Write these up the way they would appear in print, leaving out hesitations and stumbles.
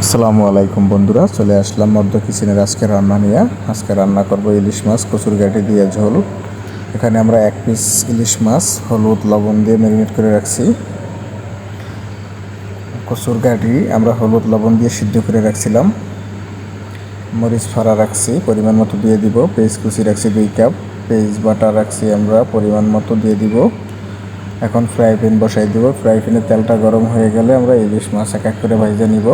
আসসালামু আলাইকুম বন্ধুরা, চলে আসলাম মধ্য কিচেনের আজকে রান্না নিয়ে। আজকে রান্না করব ইলিশ মাছ কচুরগাঠি দিয়ে ঝোল। এখানে আমরা 1 পিস ইলিশ মাছ হলুদ লবণ দিয়ে ম্যারিনেট করে রাখছি। কচুরগাঠি আমরা হলুদ লবণ দিয়ে সিদ্ধ করে রাখছিলাম। মরিচ ফাড়া রাখছি, পরিমাণ মতো দিয়ে দিব। পেঁয়াজ কুচি রাখছি 2 কাপ। পেঁয়াজ বাটা রাখছি আমরা, পরিমাণ মতো দিয়ে দিব। এখন ফ্রাই প্যান বসাই দিব। ফ্রাই প্যানে তেলটা গরম হয়ে গেলে আমরা ইলিশ মাছ এক এক করে ভেজে নিব।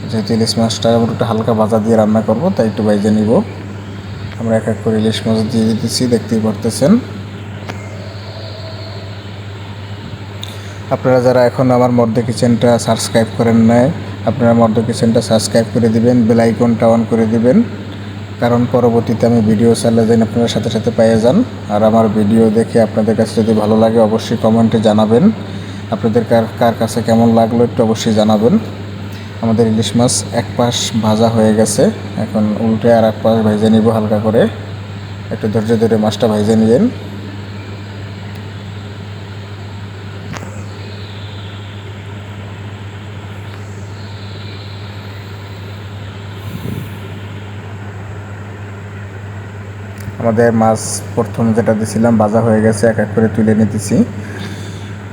যেহেতু ইলিশ মাছটা আমরা একটু হালকা ভাজা দিয়ে রান্না করব, তাই একটু ভেজে নিব। আমরা এক এক করে ইলিশ মাছ দিয়ে দিতেছি, দেখতেই পারতেছেন। আপনারা যারা এখন আমার মধ্য কিচেনটা সাবস্ক্রাইব করেন নাই, আপনারা মধ্য কিচেনটা সাবস্ক্রাইব করে দিবেন, বেল আইকনটা অন করে দিবেন, কারণ পরবর্তীতে আমি ভিডিও চাইলে যেন আপনারা সাথে সাথে পেয়ে যান। আর আমার ভিডিও দেখে আপনাদের কাছে যদি ভালো লাগে অবশ্যই কমেন্টে জানাবেন। আপনাদের কার কাছে কেমন লাগলো একটু অবশ্যই জানাবেন। আমাদের ইলিশ মাছ এক পাশ ভাজা হয়ে গেছে, এখন উল্টে আর এক পাশ ভেজে নিব হালকা করে। একটু ধৈর্য ধরে মাছটা ভেজে নিয়েন। আমাদের মাছ প্রথম যেটা দিয়েছিলাম ভাজা হয়ে গেছে, এক এক করে তুলে নিতেছি।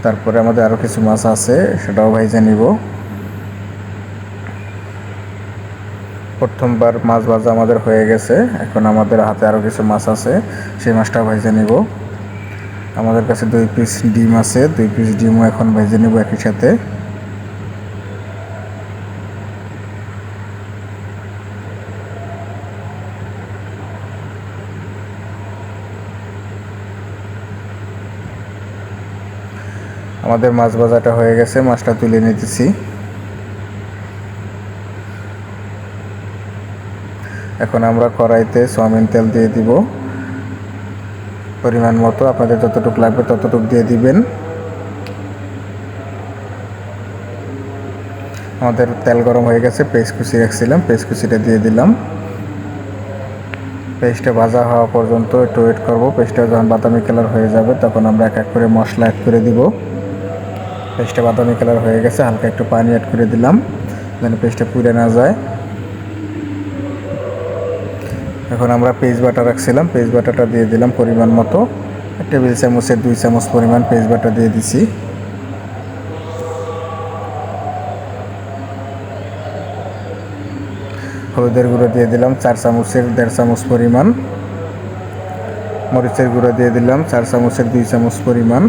তারপরে আমাদের আরও কিছু মাছ আছে, সেটাও ভেজে নিব। প্রথমবার মাছ ভাজা আমাদের হয়ে গেছে, এখন আমাদের হাতে আরও কিছু মাছ আছে, সেই মাছটাও ভেজে নিব। আমাদের কাছে 2 পিস ডিম আছে, 2 পিস ডিমও এখন ভেজে নিব একই সাথে। আমাদের মাছ ভাজাটা হয়ে গেছে, মাছটা তুলে নিতেছি। এখন আমরা কড়াইতে সয়াবিন তেল দিয়ে দিব পরিমাণ মতো। আপনাদের যতটুকু লাগবে ততটুকু দিয়ে দিবেন। আমাদের তেল গরম হয়ে গেছে, পেঁয়াজ কুচি রাখছিলাম, পেঁয়াজ কুচিটা দিয়ে দিলাম। পেঁয়াজটা ভাজা হওয়া পর্যন্ত একটু ওয়েট করব। পেঁয়াজটা যখন বাদামি কালার হয়ে যাবে তখন আমরা এক এক করে মশলা অ্যাড করে দিব। পেঁয়াজটা বাদামি কালার হয়ে গেছে, হালকা একটু পানি অ্যাড করে দিলাম যেন পেঁয়াজটা পুড়ে না যায়। এখন আমরা পেঁয়াজ বাটা রাখছিলাম, পেঁয়াজ বাটাটা দিয়ে দিলাম পরিমাণ মতো। টেবিল চামচের 2 চামচ পরিমাণ পেঁয়াজ বাটা দিয়ে দিছি। হলুদের গুঁড়ো দিয়ে দিলাম 4 চামচের 1.5 চামচ পরিমাণ। মরিচের গুঁড়ো দিয়ে দিলাম 4 চামচের 2 চামচ পরিমাণ।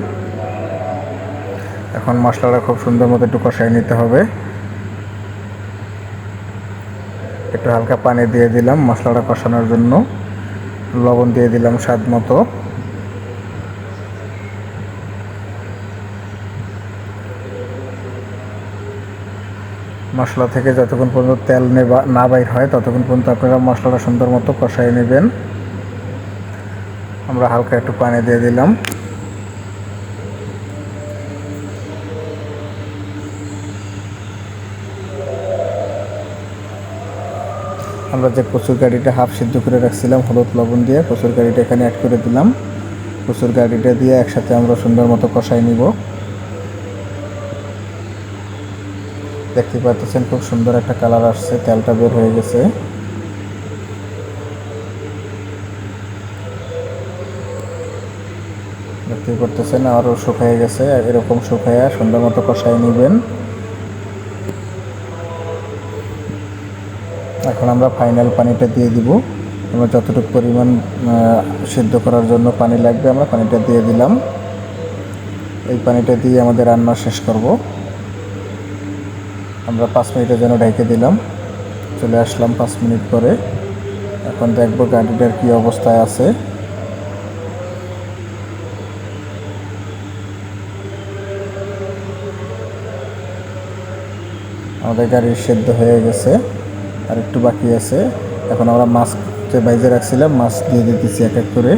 এখন মশলাটা খুব সুন্দর মতো একটু কষাই নিতে হবে। একটু হালকা পানি দিয়ে দিলাম মশলাটা কষানোর জন্য। লবণ দিয়ে দিলাম স্বাদ মতো। মশলা থেকে যতক্ষণ পর্যন্ত তেল না বাইর হয় ততক্ষণ পর্যন্ত আপনারা মশলাটা সুন্দর মতো কষাই নেবেন। আমরা হালকা একটু পানি দিয়ে দিলাম। আমরা যে কচুরগাঠিটা হাফ সিদ্ধ করে রাখছিলাম হলুদ লবণ দিয়ে, কচুরগাঠিটা এখানে অ্যাড করে দিলাম। কচুরগাঠিটা দিয়ে একসাথে আমরা সুন্দর মতো কষাই নিব। দেখতে পাচ্ছেন খুব সুন্দর একটা কালার আসছে, তেলটা বের হয়ে গেছে। দেখতে পাচ্ছেন আরও শুকিয়ে গেছে, এরকম শুকিয়ে সুন্দর মতো কষাই নেবেন। এখন আমরা ফাইনাল পানিটা দিয়ে দিব। আমরা যতটুকু পরিমাণ সিদ্ধ করার জন্য পানি লাগবে আমরা পানিটা দিয়ে দিলাম। এই পানিটা দিয়ে আমাদের রান্না শেষ করব। আমরা 5 মিনিটের জন্য ঢেকে দিলাম। চলে আসলাম 5 মিনিট পরে। এখন দেখব গাড়িটার কী অবস্থায় আছে। আমাদের গাড়ি সেদ্ধ হয়ে গেছে, আর একটু বাকি আছে। এখন আমরা মাছ যে বাইজে রাখছিলাম মাছ দিয়ে দিতেছি এক এক করে।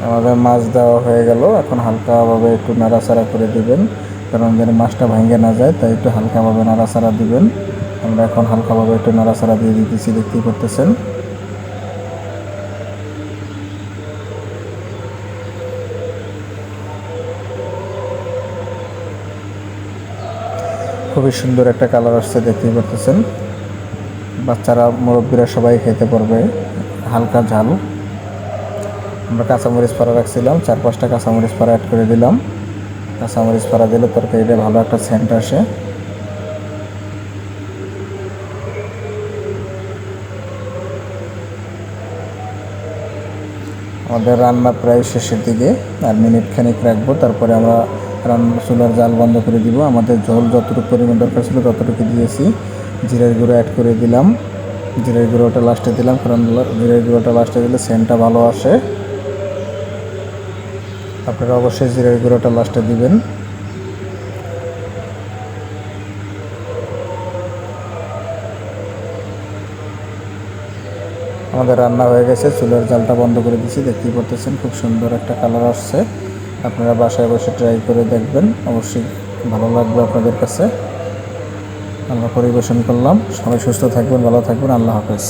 আমাদের মাছ দেওয়া হয়ে গেল। এখন হালকাভাবে একটু নাড়াচাড়া করে দিবেন, কারণ যেন মাছটা ভেঙে না যায়, তাই একটু হালকাভাবে নাড়াচাড়া দিবেন। আমরা এখন হালকাভাবে একটু নাড়াচাড়া দিয়ে দিতেছি, দেখতেই পারতেছেন। খুবই সুন্দর একটা কালার আসছে, দেখতেই পারতেছেন। বাচ্চারা মুরব্বীরা সবাই খেতে পারবে। হালকা ঝাল। আমরা কাঁচামরিচ পাড়া রাখছিলাম, 4-5টা কাঁচামরিচ পাড়া অ্যাড করে দিলাম। কাঁচামরিচ পাড়া দিলে তরকারিটা ভালো একটা সেন্ট আসে। আমাদের রান্না প্রায় শেষের দিকে, আর মিনিট খানিক রাখবো, তারপরে আমরা চুলার জাল বন্ধ করে দিব। আমাদের ঝোল যতটুকু পরিমাণ দরকার ছিল ততটুকু দিয়েছি। জিরের গুঁড়ো অ্যাড করে দিলাম। জিরের গুঁড়োটা লাস্টে দিলাম, কারণ জিরের গুঁড়োটা লাস্টে দিলে সেন্টটা ভালো আসে। আপনারা অবশ্যই জিরের গুঁড়োটা লাস্টে দিবেন। আমাদের রান্না হয়ে গেছে, চুলার জালটা বন্ধ করে দিয়েছি, দেখতেই পারতেছেন। খুব সুন্দর একটা কালার আসছে। আপনারা বাসায় বসে ট্রাই করে দেখবেন, অবশ্যই ভালো লাগবে আপনাদের কাছে। আমরা পরিবেশন করলাম। সবাই সুস্থ থাকবেন, ভালো থাকবেন। আল্লাহ হাফেজ।